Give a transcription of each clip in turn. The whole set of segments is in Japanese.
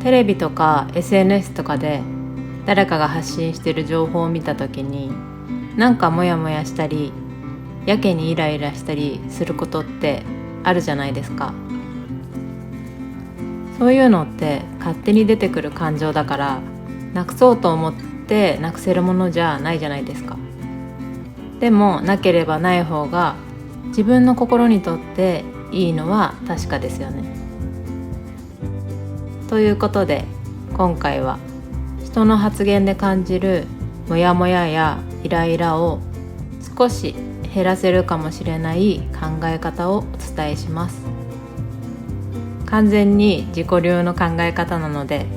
テレビとか SNS とかで誰かが発信している情報を見た時になんかモヤモヤしたりやけにイライラしたりすることってあるじゃないですか。そういうのって勝手に出てくる感情だからなくそうと思ってなくせるものじゃないじゃないですか。でもなければない方が自分の心にとっていいのは確かですよね。ということで今回は人の発言で感じるモヤモヤやイライラを少し減らせるかもしれない考え方をお伝えします。完全に自己流の考え方なので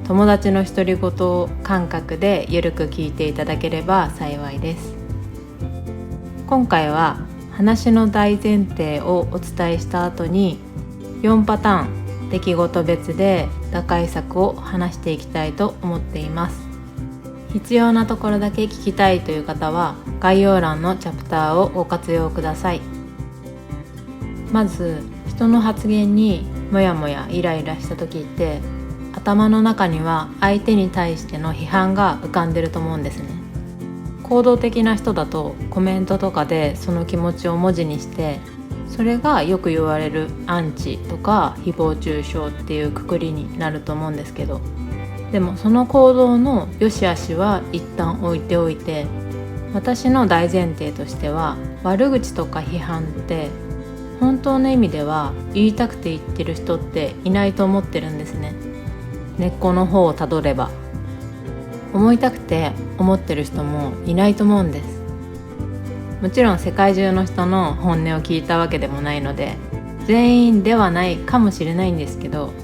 友達の独り言感覚でゆるく聞いていただければ幸いです。今回は話の大前提をお伝えした後に4パターン出来事別で打開策を話していきたいと思っています。必要なところだけ聞きたいという方は概要欄のチャプターをご活用ください。まず人の発言にモヤモヤイライラした時って頭の中には相手に対しての批判が浮かんでると思うんですね。行動的な人だとコメントとかでその気持ちを文字にしてそれがよく言われるアンチとか誹謗中傷っていうくくりになると思うんですけど、でもその行動の良し悪しは一旦置いておいて私の大前提としては悪口とか批判って本当の意味では言いたくて言ってる人っていないと思ってるんですね。根っこの方をたどれば思いたくて思ってる人もいないと思うんです。もちろん世界中の人の本音を聞いたわけでもないので全員ではないかもしれないんですけど、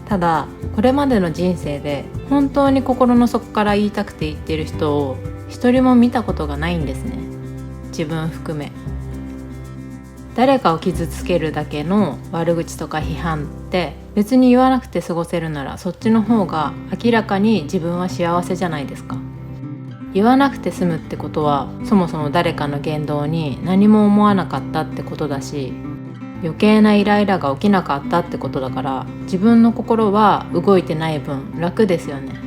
ただこれまでの人生で本当に心の底から言いたくて言ってる人を一人も見たことがないんですね。自分含め。誰かを傷つけるだけの悪口とか批判って別に言わなくて過ごせるならそっちの方が明らかに自分は幸せじゃないですか。言わなくて済むってことはそもそも誰かの言動に何も思わなかったってことだし、余計なイライラが起きなかったってことだから自分の心は動いてない分楽ですよね。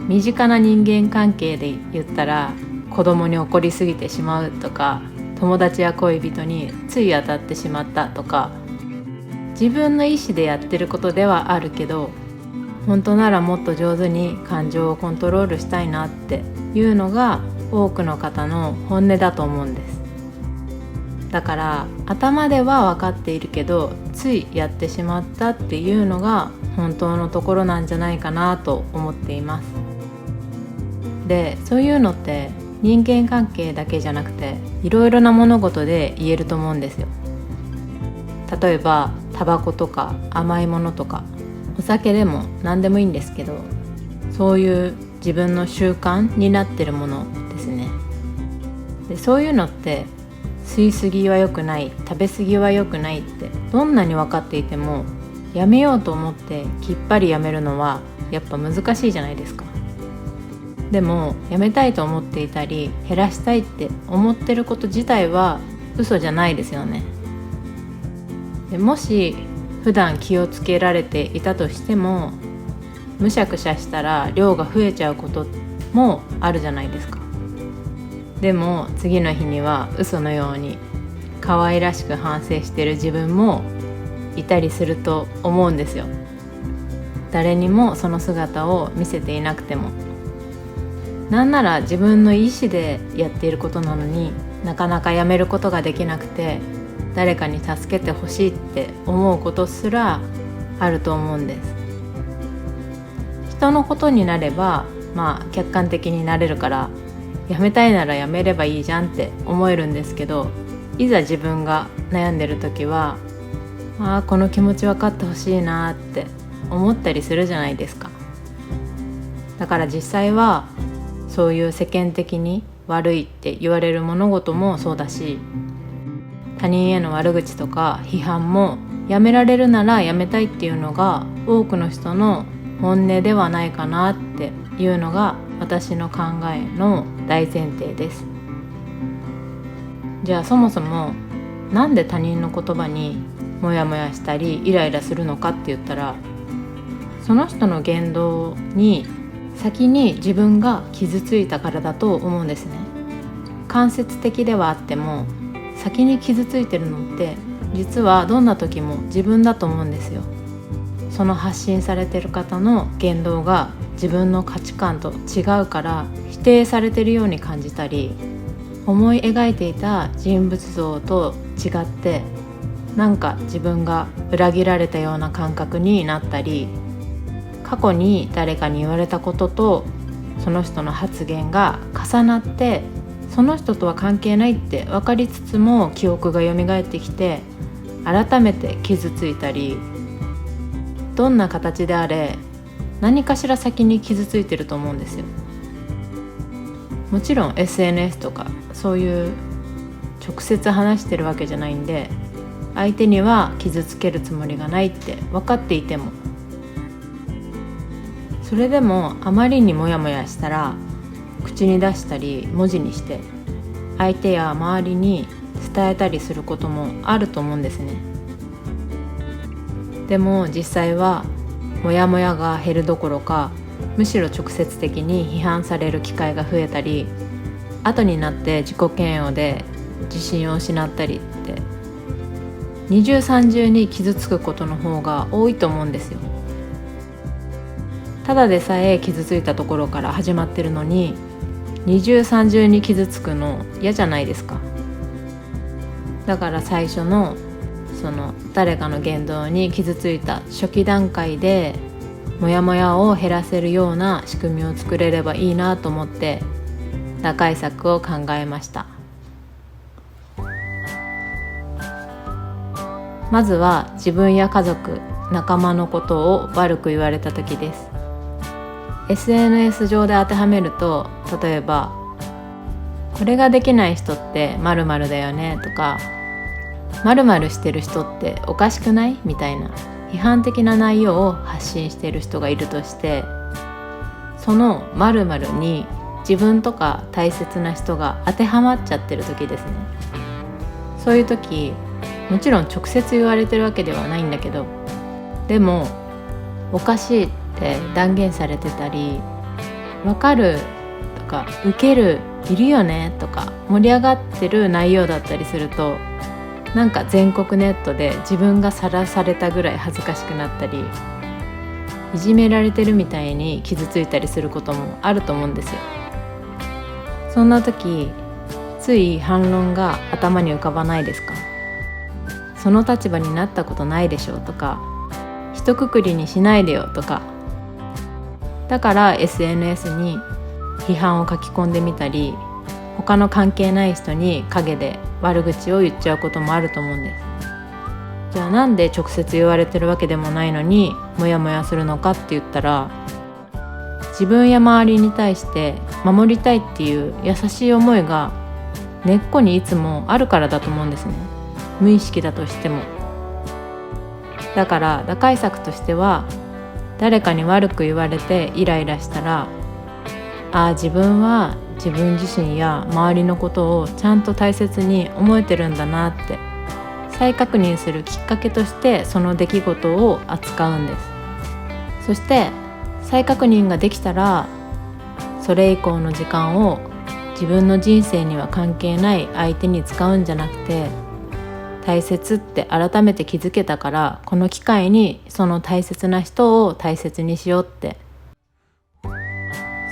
身近な人間関係で言ったら子供に怒りすぎてしまうとか友達や恋人につい当たってしまったとか自分の意思でやってることではあるけど本当ならもっと上手に感情をコントロールしたいなっていうのが多くの方の本音だと思うんです。だから頭では分かっているけどついやってしまったっていうのが本当のところなんじゃないかなと思っています。で、そういうのって人間関係だけじゃなくていろいろな物事で言えると思うんですよ。例えばタバコとか甘いものとかお酒でも何でもいいんですけど、そういう自分の習慣になってるものですね。で、そういうのって吸いすぎは良くない、食べ過ぎは良くないってどんなに分かっていてもやめようと思ってきっぱりやめるのはやっぱ難しいじゃないですか。でもやめたいと思っていたり減らしたいって思ってること自体は嘘じゃないですよね。でもし普段気をつけられていたとしてもむしゃくしゃしたら量が増えちゃうこともあるじゃないですか。でも次の日には嘘のように可愛らしく反省してる自分もいたりすると思うんですよ。誰にもその姿を見せていなくても。なんなら自分の意思でやっていることなのになかなかやめることができなくて誰かに助けてほしいって思うことすらあると思うんです。人のことになれば客観的になれるからやめたいならやめればいいじゃんって思えるんですけど、いざ自分が悩んでる時はこの気持ち分かってほしいなって思ったりするじゃないですか。だから実際はそういう世間的に悪いって言われる物事もそうだし、他人への悪口とか批判もやめられるならやめたいっていうのが多くの人の本音ではないかなっていうのが私の考えの大前提です。じゃあそもそもなんで他人の言葉にモヤモヤしたりイライラするのかって言ったら、その人の言動に先に自分が傷ついたからだと思うんですね。間接的ではあっても先に傷ついてるのって実はどんな時も自分だと思うんですよ。その発信されてる方の言動が自分の価値観と違うから否定されてるように感じたり、思い描いていた人物像と違ってなんか自分が裏切られたような感覚になったり、過去に誰かに言われたこととその人の発言が重なってその人とは関係ないって分かりつつも記憶が蘇ってきて改めて傷ついたり、どんな形であれ何かしら先に傷ついてると思うんですよ。もちろん SNS とかそういう直接話してるわけじゃないんで、相手には傷つけるつもりがないって分かっていても、それでもあまりにモヤモヤしたら口に出したり文字にして相手や周りに伝えたりすることもあると思うんですね。でも実際はモヤモヤが減るどころか、むしろ直接的に批判される機会が増えたり、後になって自己嫌悪で自信を失ったりって二重三重に傷つくことの方が多いと思うんですよ。ただでさえ傷ついたところから始まってるのに二重三重に傷つくの嫌じゃないですか。だから最初のその誰かの言動に傷ついた初期段階でモヤモヤを減らせるような仕組みを作れればいいなと思って打開策を考えました。まずは自分や家族、仲間のことを悪く言われた時です。 SNS 上で当てはめると、例えばこれができない人って〇〇だよねとか、〇〇してる人っておかしくないみたいな批判的な内容を発信している人がいるとして、その〇〇に自分とか大切な人が当てはまっちゃってる時ですね。そういう時もちろん直接言われてるわけではないんだけど、でもおかしいって断言されてたり、わかるとかウケる、いるよねとか盛り上がってる内容だったりすると、なんか全国ネットで自分がさらされたぐらい恥ずかしくなったり、いじめられてるみたいに傷ついたりすることもあると思うんですよ。そんな時つい反論が頭に浮かばないですか？その立場になったことないでしょとか、一括りにしないでよとか。だから SNS に批判を書き込んでみたり、他の関係ない人に陰で悪口を言っちゃうこともあると思うんです。じゃあなんで直接言われてるわけでもないのにモヤモヤするのかって言ったら、自分や周りに対して守りたいっていう優しい思いが根っこにいつもあるからだと思うんですね。無意識だとしても。だから打開策としては、誰かに悪く言われてイライラしたら、自分は自分自身や周りのことをちゃんと大切に思えてるんだなって再確認するきっかけとしてその出来事を扱うんです。そして再確認ができたら、それ以降の時間を自分の人生には関係ない相手に使うんじゃなくて、大切って改めて気づけたから、この機会にその大切な人を大切にしようって、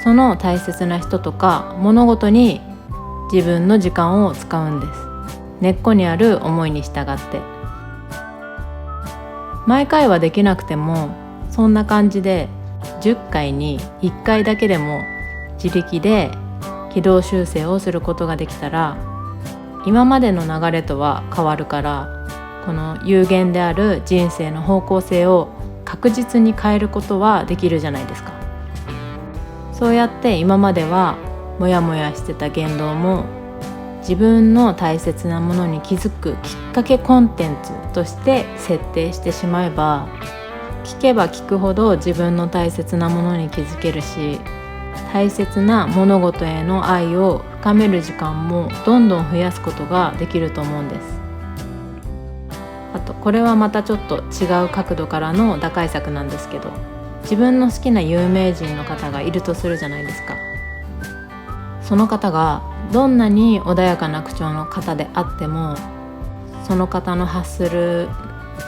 その大切な人とか物事に自分の時間を使うんです。根っこにある思いに従って。毎回はできなくても、そんな感じで10回に1回だけでも自力で軌道修正をすることができたら、今までの流れとは変わるから、この有限である人生の方向性を確実に変えることはできるじゃないですか。そうやって今まではモヤモヤしてた言動も、自分の大切なものに気づくきっかけコンテンツとして設定してしまえば、聞けば聞くほど自分の大切なものに気づけるし、大切な物事への愛を深める時間もどんどん増やすことができると思うんです。あとこれはまたちょっと違う角度からの打開策なんですけど、自分の好きな有名人の方がいるとするじゃないですか。その方がどんなに穏やかな口調の方であっても、その方の発する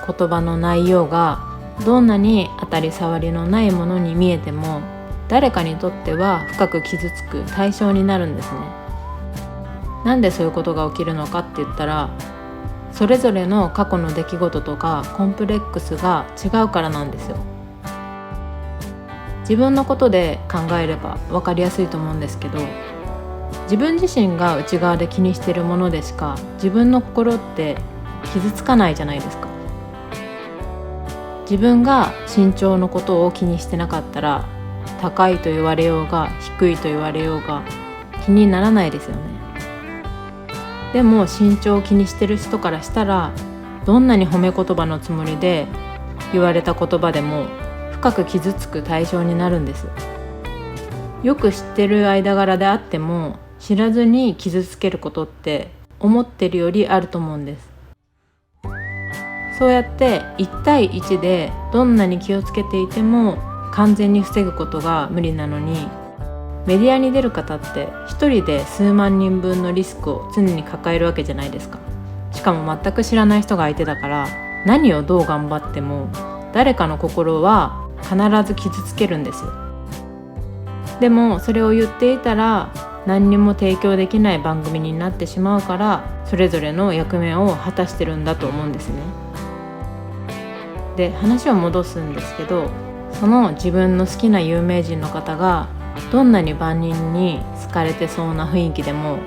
言葉の内容がどんなに当たり障りのないものに見えても、誰かにとっては深く傷つく対象になるんですね。なんでそういうことが起きるのかって言ったら、それぞれの過去の出来事とかコンプレックスが違うからなんですよ。自分のことで考えれば分かりやすいと思うんですけど、自分自身が内側で気にしているものでしか自分の心って傷つかないじゃないですか。自分が身長のことを気にしてなかったら、高いと言われようが低いと言われようが気にならないですよね。でも身長を気にしてる人からしたら、どんなに褒め言葉のつもりで言われた言葉でも深く傷つく対象になるんです。よく知ってる間柄であっても、知らずに傷つけることって思ってるよりあると思うんです。そうやって1対1でどんなに気をつけていても完全に防ぐことが無理なのに、メディアに出る方って一人で数万人分のリスクを常に抱えるわけじゃないですか。しかも全く知らない人が相手だから、何をどう頑張っても誰かの心は必ず傷つけるんですよ。でもそれを言っていたら何にも提供できない番組になってしまうから、それぞれの役目を果たしてるんだと思うんですね。で、話を戻すんですけど、その自分の好きな有名人の方がどんなに万人に好かれてそうな雰囲気でも、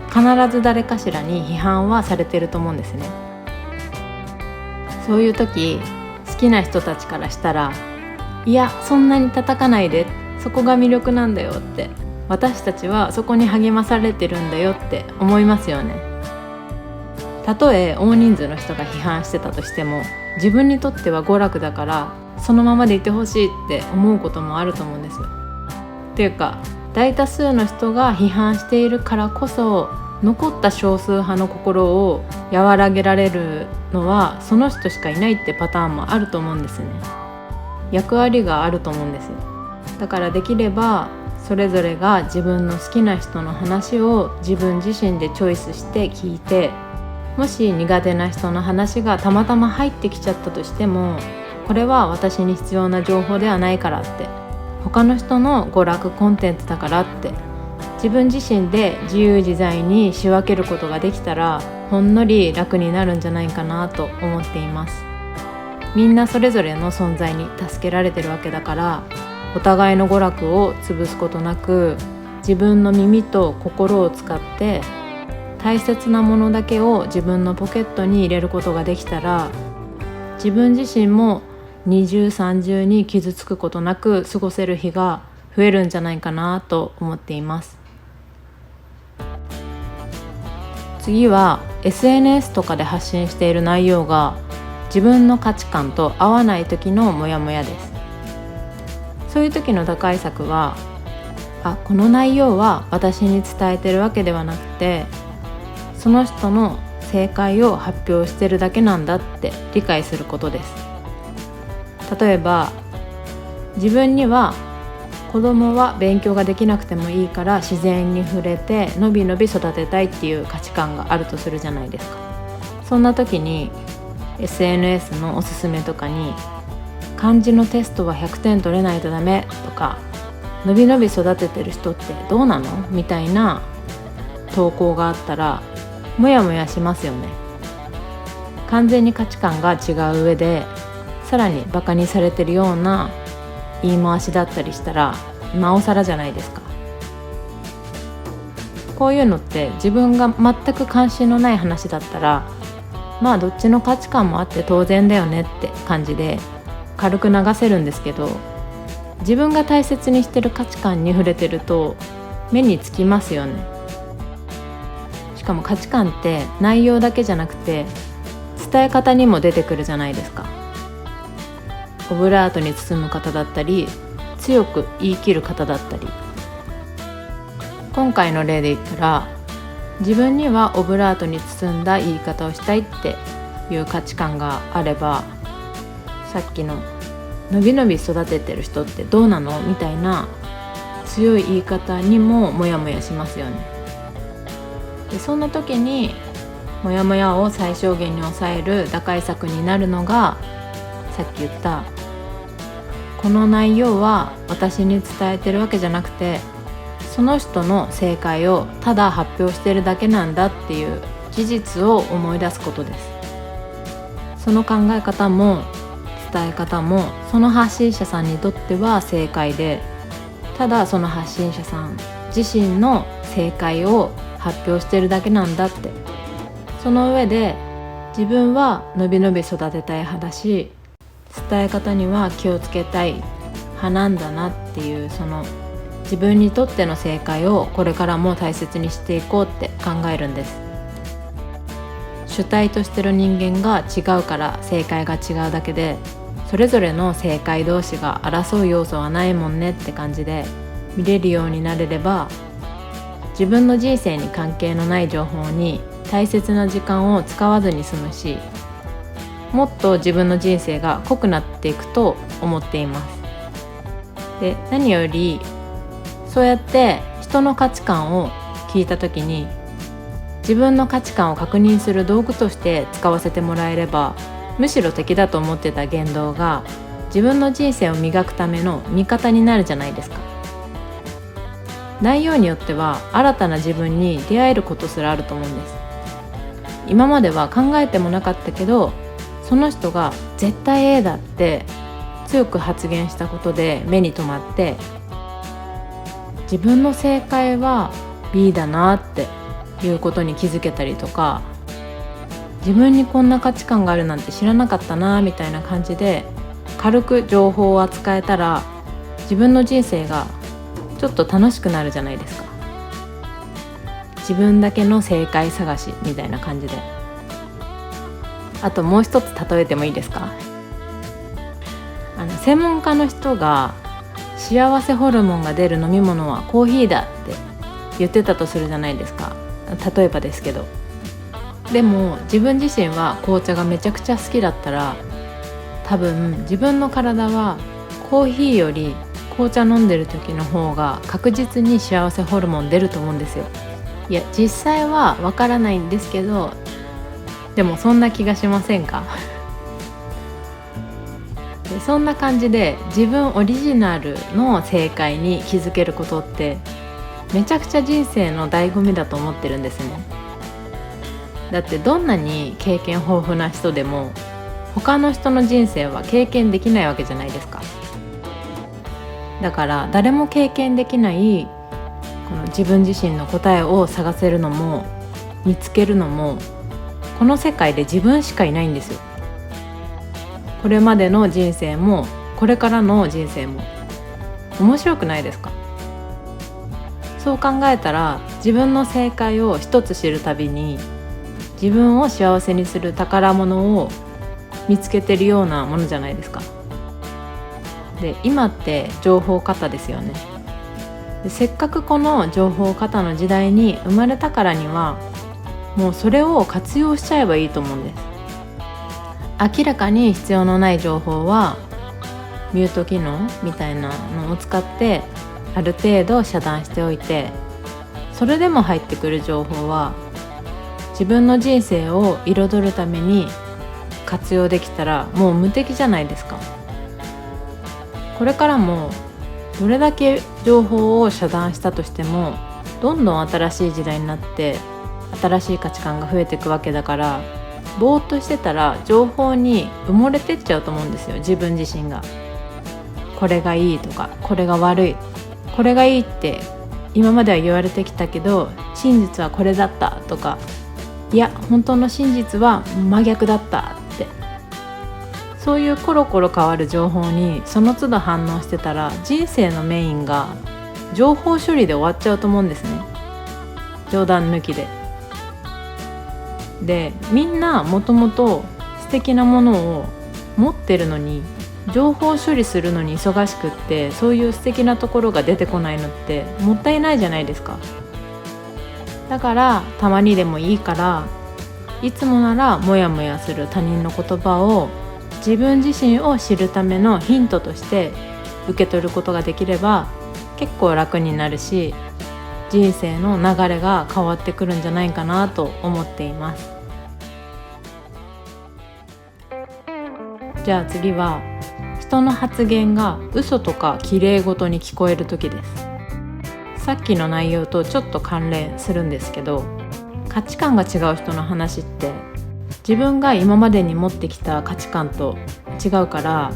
必ず誰かしらに批判はされてると思うんですね。そういう時、好きな人たちからしたら、いやそんなに叩かないで、そこが魅力なんだよって、私たちはそこに励まされてるんだよって思いますよね。たとえ大人数の人が批判してたとしても、自分にとっては娯楽だからそのままでいてほしいって思うこともあると思うんですよ。っていうか、大多数の人が批判しているからこそ、残った少数派の心を和らげられるのはその人しかいないってパターンもあると思うんですね。役割があると思うんですよ。だからできればそれぞれが自分の好きな人の話を自分自身でチョイスして聞いて、もし苦手な人の話がたまたま入ってきちゃったとしても、これは私に必要な情報ではないからって、他の人の娯楽コンテンツだからって、自分自身で自由自在に仕分けることができたら、ほんのり楽になるんじゃないかなと思っています。みんなそれぞれの存在に助けられてるわけだから、お互いの娯楽を潰すことなく、自分の耳と心を使って大切なものだけを自分のポケットに入れることができたら、自分自身も二重三重に傷つくことなく過ごせる日が増えるんじゃないかなと思っています。次は SNS とかで発信している内容が自分の価値観と合わない時のモヤモヤです。そういう時の打開策は、この内容は私に伝えてるわけではなくて、その人の正解を発表してるだけなんだって理解することです。例えば、自分には子供は勉強ができなくてもいいから自然に触れてのびのび育てたいっていう価値観があるとするじゃないですか。そんな時に SNS のおすすめとかに、漢字のテストは100点取れないとダメとか、のびのび育ててる人ってどうなのみたいな投稿があったらモヤモヤしますよね。完全に価値観が違う上で、さらにバカにされてるような言い回しだったりしたらなおさらじゃないですか。こういうのって自分が全く関心のない話だったら、どっちの価値観もあって当然だよねって感じで軽く流せるんですけど、自分が大切にしてる価値観に触れてると目につきますよね。しかも価値観って内容だけじゃなくて伝え方にも出てくるじゃないですか。オブラートに包む方だったり、強く言い切る方だったり。今回の例で言ったら、自分にはオブラートに包んだ言い方をしたいっていう価値観があれば、さっきののびのび育ててる人ってどうなのみたいな強い言い方にもモヤモヤしますよね。でそんな時にモヤモヤを最小限に抑える打開策になるのが、さっき言ったこの内容は私に伝えてるわけじゃなくて、その人の正解をただ発表してるだけなんだっていう事実を思い出すことです。その考え方も伝え方もその発信者さんにとっては正解で、ただその発信者さん自身の正解を発表してるだけなんだって。その上で自分はのびのび育てたい派だし、伝え方には気をつけたい派なんだなっていう、その自分にとっての正解をこれからも大切にしていこうって考えるんです。主体としてる人間が違うから正解が違うだけで、それぞれの正解同士が争う要素はないもんねって感じで見れるようになれれば、自分の人生に関係のない情報に大切な時間を使わずに済むし、もっと自分の人生が濃くなっていくと思っています。で、何よりそうやって人の価値観を聞いた時に自分の価値観を確認する道具として使わせてもらえれば、むしろ敵だと思ってた言動が自分の人生を磨くための味方になるじゃないですか。内容によっては新たな自分に出会えることすらあると思うんです。今までは考えてもなかったけど、その人が絶対 A だって強く発言したことで目に留まって、自分の正解は B だなっていうことに気づけたりとか、自分にこんな価値観があるなんて知らなかったなみたいな感じで軽く情報を扱えたら、自分の人生がちょっと楽しくなるじゃないですか。自分だけの正解探しみたいな感じで。あともう一つ例えてもいいですか？専門家の人が幸せホルモンが出る飲み物はコーヒーだって言ってたとするじゃないですか。例えばですけど。でも自分自身は紅茶がめちゃくちゃ好きだったら、多分自分の体はコーヒーより紅茶飲んでる時の方が確実に幸せホルモン出ると思うんですよ。いや実際はわからないんですけど、でもそんな気がしませんか？でそんな感じで自分オリジナルの正解に気づけることってめちゃくちゃ人生の醍醐味だと思ってるんですね。だってどんなに経験豊富な人でも他の人の人生は経験できないわけじゃないですか。だから誰も経験できないこの自分自身の答えを探せるのも見つけるのも、この世界で自分しかいないんですよ。これまでの人生もこれからの人生も。面白くないですか？そう考えたら自分の正解を一つ知るたびに自分を幸せにする宝物を見つけてるようなものじゃないですか。で、今って情報過多ですよね。でせっかくこの情報過多の時代に生まれたからには、もうそれを活用しちゃえばいいと思うんです。明らかに必要のない情報はミュート機能みたいなのを使ってある程度遮断しておいて、それでも入ってくる情報は自分の人生を彩るために活用できたらもう無敵じゃないですか。これからもどれだけ情報を遮断したとしても、どんどん新しい時代になって新しい価値観が増えていくわけだから、ぼーっとしてたら情報に埋もれてっちゃうと思うんですよ。自分自身がこれがいいとかこれが悪い、これがいいって今までは言われてきたけど真実はこれだったとか、いや本当の真実は真逆だったって、そういうコロコロ変わる情報にその都度反応してたら、人生のメインが情報処理で終わっちゃうと思うんですね。冗談抜きで。で、みんなもともと素敵なものを持ってるのに、情報処理するのに忙しくって、そういう素敵なところが出てこないのってもったいないじゃないですか。だからたまにでもいいから、いつもならモヤモヤする他人の言葉を自分自身を知るためのヒントとして受け取ることができれば結構楽になるし、人生の流れが変わってくるんじゃないかなと思っています。じゃあ次は、人の発言が嘘とか綺麗事に聞こえる時です。さっきの内容とちょっと関連するんですけど、価値観が違う人の話って自分が今までに持ってきた価値観と違うから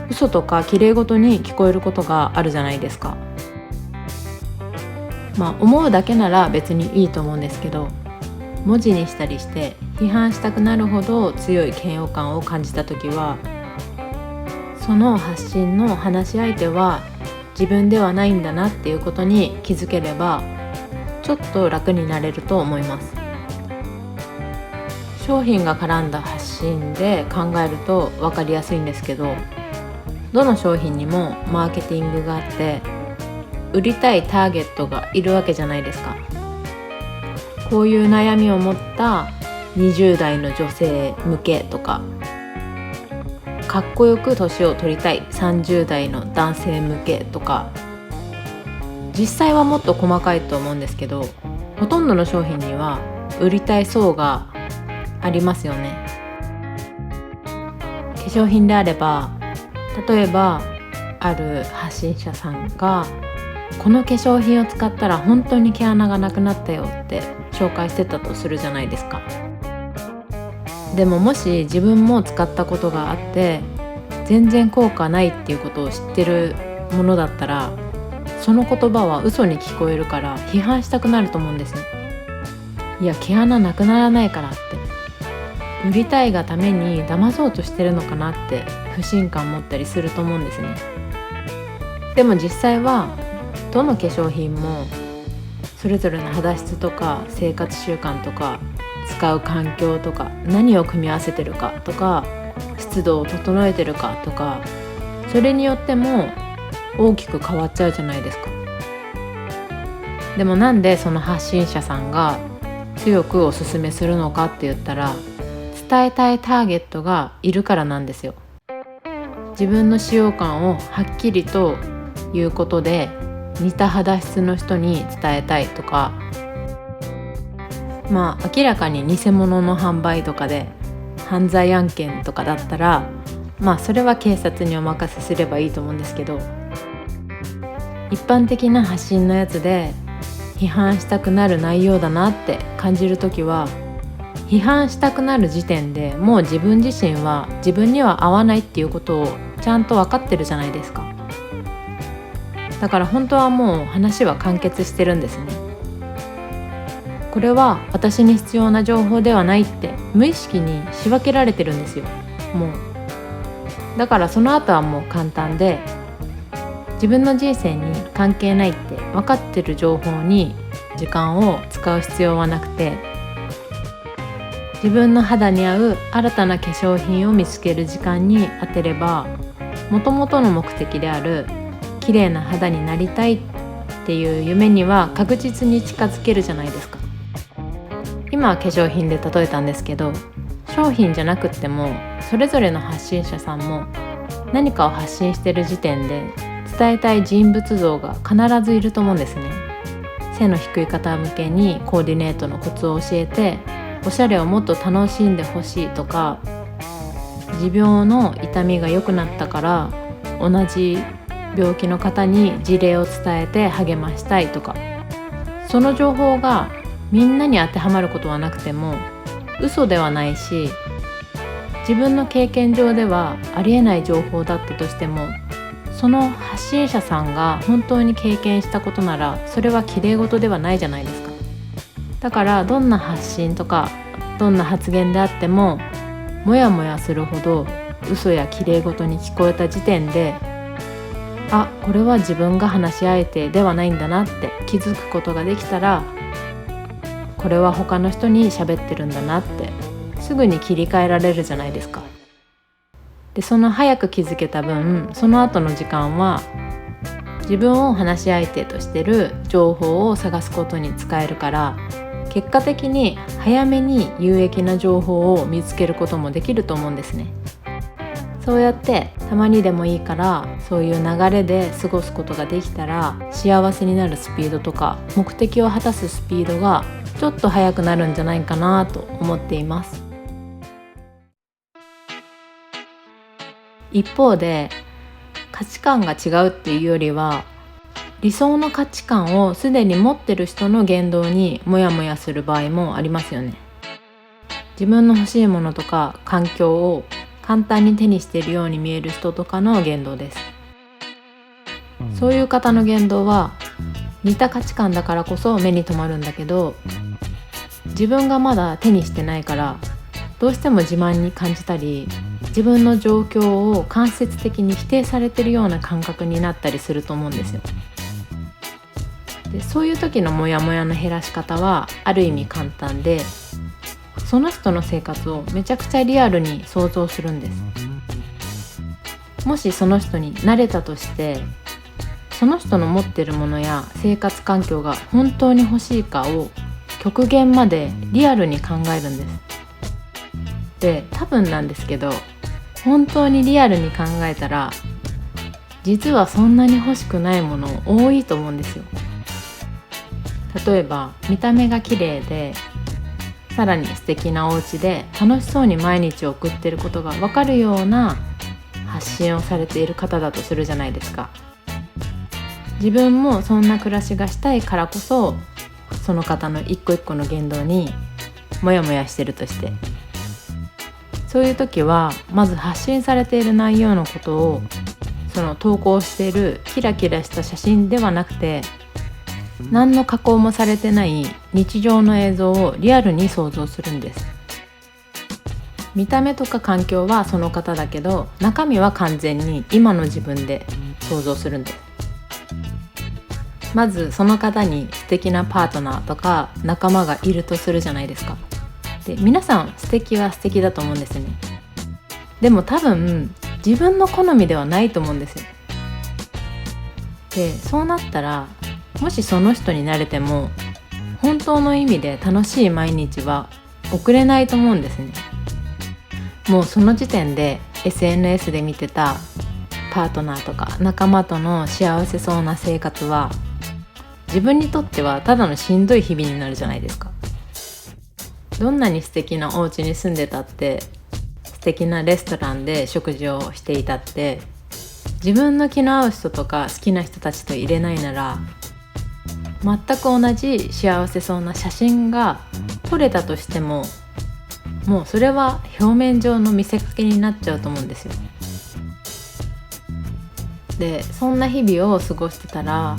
嘘とか綺麗事に聞こえることがあるじゃないですか。思うだけなら別にいいと思うんですけど、文字にしたりして批判したくなるほど強い嫌悪感を感じた時は、その発信の話し相手は自分ではないんだなっていうことに気づければちょっと楽になれると思います。商品が絡んだ発信で考えると分かりやすいんですけど、どの商品にもマーケティングがあって売りたいターゲットがいるわけじゃないですか。こういう悩みを持った20代の女性向けとか、かっこよく年を取りたい30代の男性向けとか、実際はもっと細かいと思うんですけど、ほとんどの商品には売りたい層がありますよね。化粧品であれば、例えばある発信者さんがこの化粧品を使ったら本当に毛穴がなくなったよって紹介してたとするじゃないですか。でももし自分も使ったことがあって全然効果ないっていうことを知ってるものだったら、その言葉は嘘に聞こえるから批判したくなると思うんですね。いや、毛穴なくならないからって、売りたいがために騙そうとしてるのかなって不信感持ったりすると思うんですね。でも実際はどの化粧品もそれぞれの肌質とか生活習慣とか使う環境とか何を組み合わせてるかとか湿度を整えてるかとか、それによっても大きく変わっちゃうじゃないですか。でもなんでその発信者さんが強くおすすめするのかって言ったら、伝えたいターゲットがいるからなんですよ。自分の使用感をはっきりと言うことで似た肌質の人に伝えたいとか、明らかに偽物の販売とかで犯罪案件とかだったらそれは警察にお任せすればいいと思うんですけど、一般的な発信のやつで批判したくなる内容だなって感じるときは、批判したくなる時点でもう自分自身は自分には合わないっていうことをちゃんと分かってるじゃないですか。だから本当はもう話は完結してるんですね。これは私に必要な情報ではないって無意識に仕分けられてるんですよ。もうだからその後はもう簡単で、自分の人生に関係ないって分かってる情報に時間を使う必要はなくて、自分の肌に合う新たな化粧品を見つける時間に当てれば、元々の目的である綺麗な肌になりたいっていう夢には確実に近づけるじゃないですか。今は化粧品で例えたんですけど、商品じゃなくってもそれぞれの発信者さんも何かを発信してる時点で伝えたい人物像が必ずいると思うんですね。背の低い方向けにコーディネートのコツを教えて、おしゃれをもっと楽しんでほしいとか、持病の痛みが良くなったから同じ病気の方に事例を伝えて励ましたいとか、その情報がみんなに当てはまることはなくても嘘ではないし、自分の経験上ではありえない情報だったとしても、その発信者さんが本当に経験したことならそれは綺麗事ではないじゃないですか。だからどんな発信とかどんな発言であってもモヤモヤするほど嘘や綺麗事に聞こえた時点で、これは自分が話し相手ではないんだなって気づくことができたら、これは他の人に喋ってるんだなってすぐに切り替えられるじゃないですか。で、その早く気づけた分、その後の時間は自分を話し相手としてる情報を探すことに使えるから、結果的に早めに有益な情報を見つけることもできると思うんですね。そうやってたまにでもいいからそういう流れで過ごすことができたら、幸せになるスピードとか目的を果たすスピードがちょっと速くなるんじゃないかなと思っています。一方で価値観が違うっていうよりは、理想の価値観をすでに持ってる人の言動にモヤモヤする場合もありますよね。自分の欲しいものとか環境を簡単に手にしているように見える人とかの言動です。そういう方の言動は似た価値観だからこそ目に留まるんだけど、自分がまだ手にしてないからどうしても自慢に感じたり、自分の状況を間接的に否定されているような感覚になったりすると思うんですよ。で、そういう時のモヤモヤの減らし方はある意味簡単で、その人の生活をめちゃくちゃリアルに想像するんです。もしその人に慣れたとして、その人の持っているものや生活環境が本当に欲しいかを極限までリアルに考えるんです。で、多分なんですけど、本当にリアルに考えたら実はそんなに欲しくないもの多いと思うんですよ。例えば見た目が綺麗で、さらに素敵なお家で楽しそうに毎日を送っていることが分かるような発信をされている方だとするじゃないですか。自分もそんな暮らしがしたいからこそ、その方の一個一個の言動にモヤモヤしてるとして、そういう時はまず発信されている内容のことを、その投稿しているキラキラした写真ではなくて、何の加工もされてない日常の映像をリアルに想像するんです。見た目とか環境はその方だけど、中身は完全に今の自分で想像するんです。まずその方に素敵なパートナーとか仲間がいるとするじゃないですか。で、皆さん素敵は素敵だと思うんですね。でも多分自分の好みではないと思うんですよ。で、そうなったら、もしその人になれても本当の意味で楽しい毎日は送れないと思うんですね。もうその時点で SNS で見てたパートナーとか仲間との幸せそうな生活は、自分にとってはただのしんどい日々になるじゃないですか。どんなに素敵なお家に住んでたって、素敵なレストランで食事をしていたって、自分の気の合う人とか好きな人たちと入れないなら、全く同じ幸せそうな写真が撮れたとしても、もうそれは表面上の見せかけになっちゃうと思うんですよ。で、そんな日々を過ごしてたら、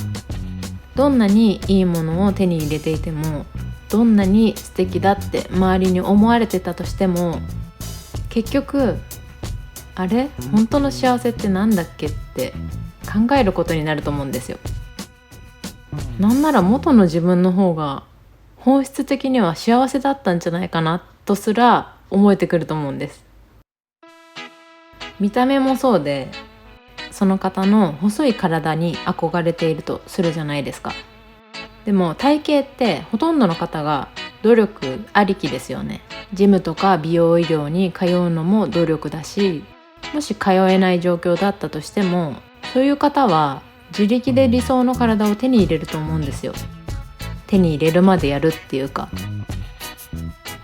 どんなにいいものを手に入れていても、どんなに素敵だって周りに思われてたとしても、結局あれ、本当の幸せってなんだっけって考えることになると思うんですよ。なんなら元の自分の方が本質的には幸せだったんじゃないかなとすら思えてくると思うんです。見た目もそうで、その方の細い体に憧れているとするじゃないですか。でも体型ってほとんどの方が努力ありきですよね。ジムとか美容医療に通うのも努力だし、もし通えない状況だったとしても、そういう方は自力で理想の体を手に入れると思うんですよ。手に入れるまでやるっていうか、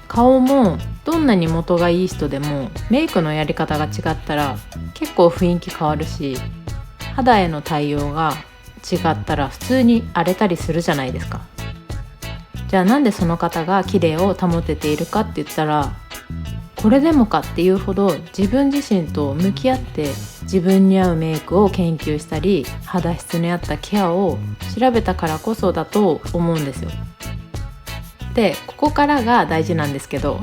顔もどんなに元がいい人でもメイクのやり方が違ったら結構雰囲気変わるし、肌への対応が違ったら普通に荒れたりするじゃないですか。じゃあなんでその方が綺麗を保てているかって言ったら、これでもかっていうほど自分自身と向き合って自分に合うメイクを研究したり、肌質に合ったケアを調べたからこそだと思うんですよ。で、ここからが大事なんですけど、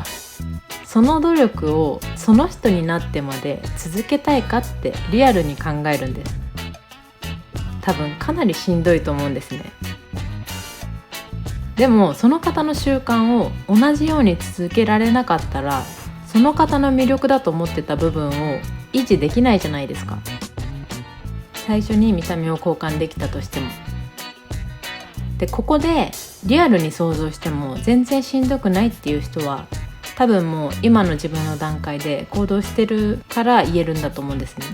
その努力をその人になってまで続けたいかってリアルに考えるんです。多分かなりしんどいと思うんですね。でもその方の習慣を同じように続けられなかったら、その方の魅力だと思ってた部分を維持できないじゃないですか。最初に見た目を交換できたとしても。で、ここでリアルに想像しても全然しんどくないっていう人は、多分もう今の自分の段階で行動してるから言えるんだと思うんですね。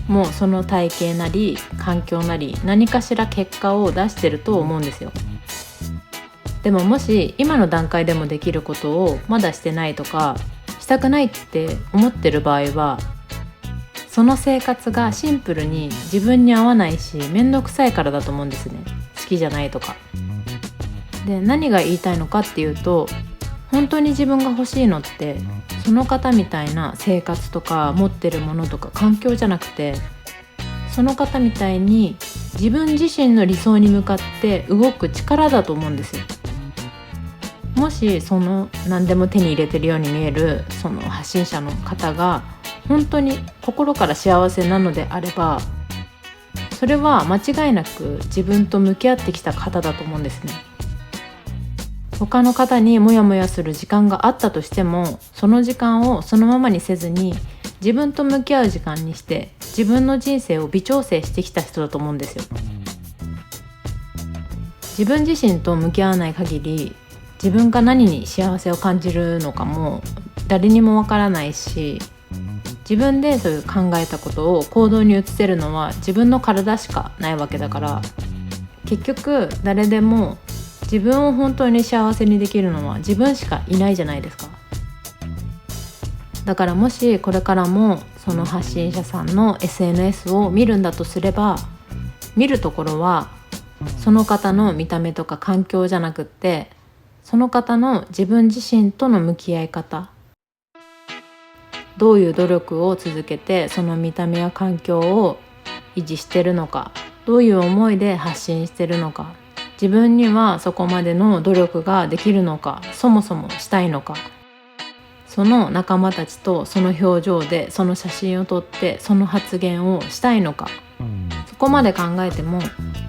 もうその体型なり環境なり何かしら結果を出してると思うんですよ。でももし今の段階でもできることをまだしてないとかしたくないって思ってる場合は、その生活がシンプルに自分に合わないしめんどくさいからだと思うんですね。好きじゃないとかで、何が言いたいのかっていうと、本当に自分が欲しいのってその方みたいな生活とか持ってるものとか環境じゃなくて、その方みたいに自分自身の理想に向かって動く力だと思うんですよ。もしその何でも手に入れてるように見えるその発信者の方が本当に心から幸せなのであれば、それは間違いなく自分と向き合ってきた方だと思うんですね。他の方にモヤモヤする時間があったとしても、その時間をそのままにせずに自分と向き合う時間にして自分の人生を微調整してきた人だと思うんですよ。自分自身と向き合わない限り、自分が何に幸せを感じるのかも誰にもわからないし、自分でそういう考えたことを行動に移せるのは自分の体しかないわけだから、結局誰でも自分を本当に幸せにできるのは自分しかいないじゃないですか。だからもしこれからもその発信者さんの SNS を見るんだとすれば、見るところはその方の見た目とか環境じゃなくって、その方の自分自身との向き合い方、どういう努力を続けてその見た目や環境を維持してるのか、どういう思いで発信してるのか、自分にはそこまでの努力ができるのか、そもそもしたいのか、その仲間たちとその表情でその写真を撮ってその発言をしたいのか、そこまで考えても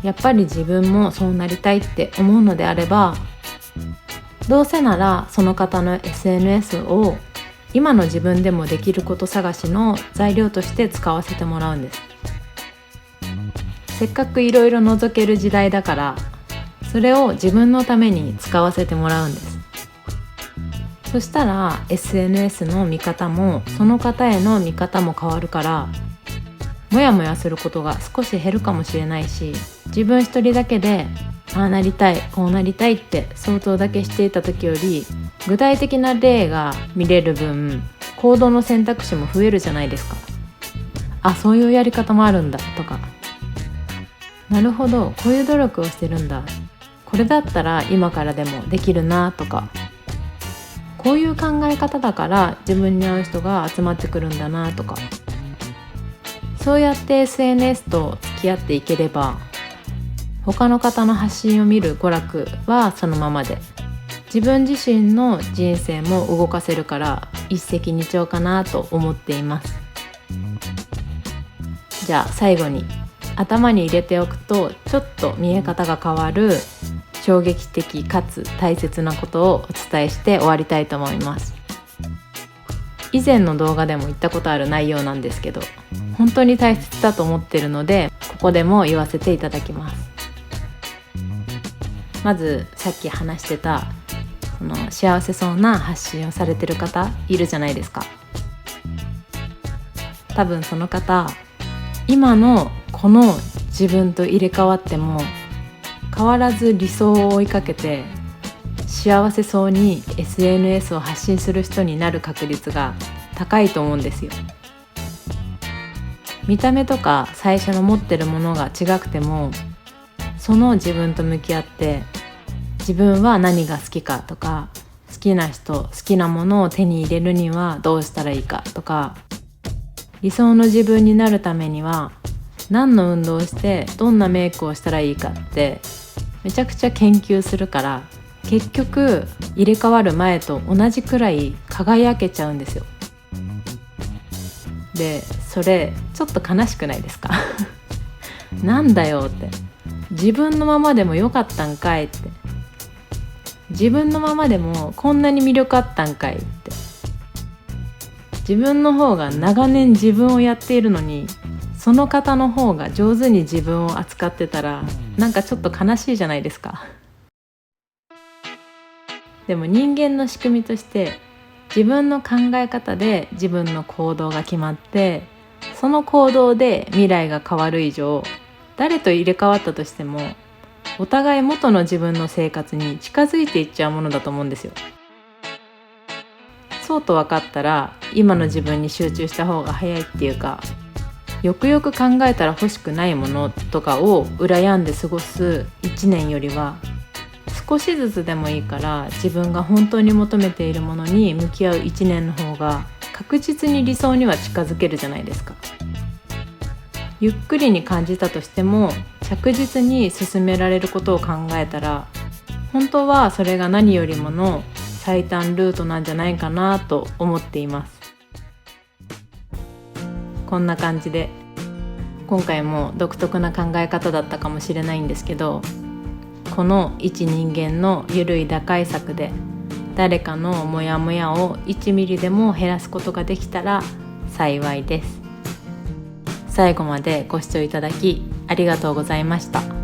やっぱり自分もそうなりたいって思うのであれば、どうせならその方の SNS を今の自分でもできること探しの材料として使わせてもらうんです。せっかくいろいろ覗ける時代だから、それを自分のために使わせてもらうんです。そしたら SNS の見方もその方への見方も変わるから、もやもやすることが少し減るかもしれないし、自分一人だけでああなりたいこうなりたいって想像だけしていた時より、具体的な例が見れる分行動の選択肢も増えるじゃないですか。あ、そういうやり方もあるんだとか、なるほどこういう努力をしてるんだ、これだったら今からでもできるなとか、こういう考え方だから自分に合う人が集まってくるんだなとか、そうやって SNS と付き合っていければ、他の方の発信を見る娯楽はそのままで、自分自身の人生も動かせるから一石二鳥かなと思っています。じゃあ最後に頭に入れておくとちょっと見え方が変わる衝撃的かつ大切なことをお伝えして終わりたいと思います。以前の動画でも言ったことある内容なんですけど、本当に大切だと思ってるのでここでも言わせていただきます。まずさっき話してたその幸せそうな発信をされてる方いるじゃないですか。多分その方、今のこの自分と入れ替わっても変わらず理想を追いかけて幸せそうに SNS を発信する人になる確率が高いと思うんですよ。見た目とか最初の持ってるものが違くても、その自分と向き合って自分は何が好きかとか、好きな人好きなものを手に入れるにはどうしたらいいかとか、理想の自分になるためには何の運動をしてどんなメイクをしたらいいかってめちゃくちゃ研究するから、結局入れ替わる前と同じくらい輝けちゃうんですよ。でそれちょっと悲しくないですかなんだよって、自分のままでもよかったんかいって、自分のままでもこんなに魅力あったんかいって、自分の方が長年自分をやっているのにその方の方が上手に自分を扱ってたらなんかちょっと悲しいじゃないですか。でも人間の仕組みとして自分の考え方で自分の行動が決まって、その行動で未来が変わる以上、誰と入れ替わったとしてもお互い元の自分の生活に近づいていっちゃうものだと思うんですよ。そうと分かったら今の自分に集中した方が早いっていうか、よくよく考えたら欲しくないものとかを羨んで過ごす1年よりは、少しずつでもいいから自分が本当に求めているものに向き合う1年の方が確実に理想には近づけるじゃないですか。ゆっくりに感じたとしても着実に進められることを考えたら、本当はそれが何よりもの最短ルートなんじゃないかなと思っています。こんな感じで今回も独特な考え方だったかもしれないんですけど、この一人間のゆるい打開策で誰かのモヤモヤを1ミリでも減らすことができたら幸いです。最後までご視聴いただきありがとうございました。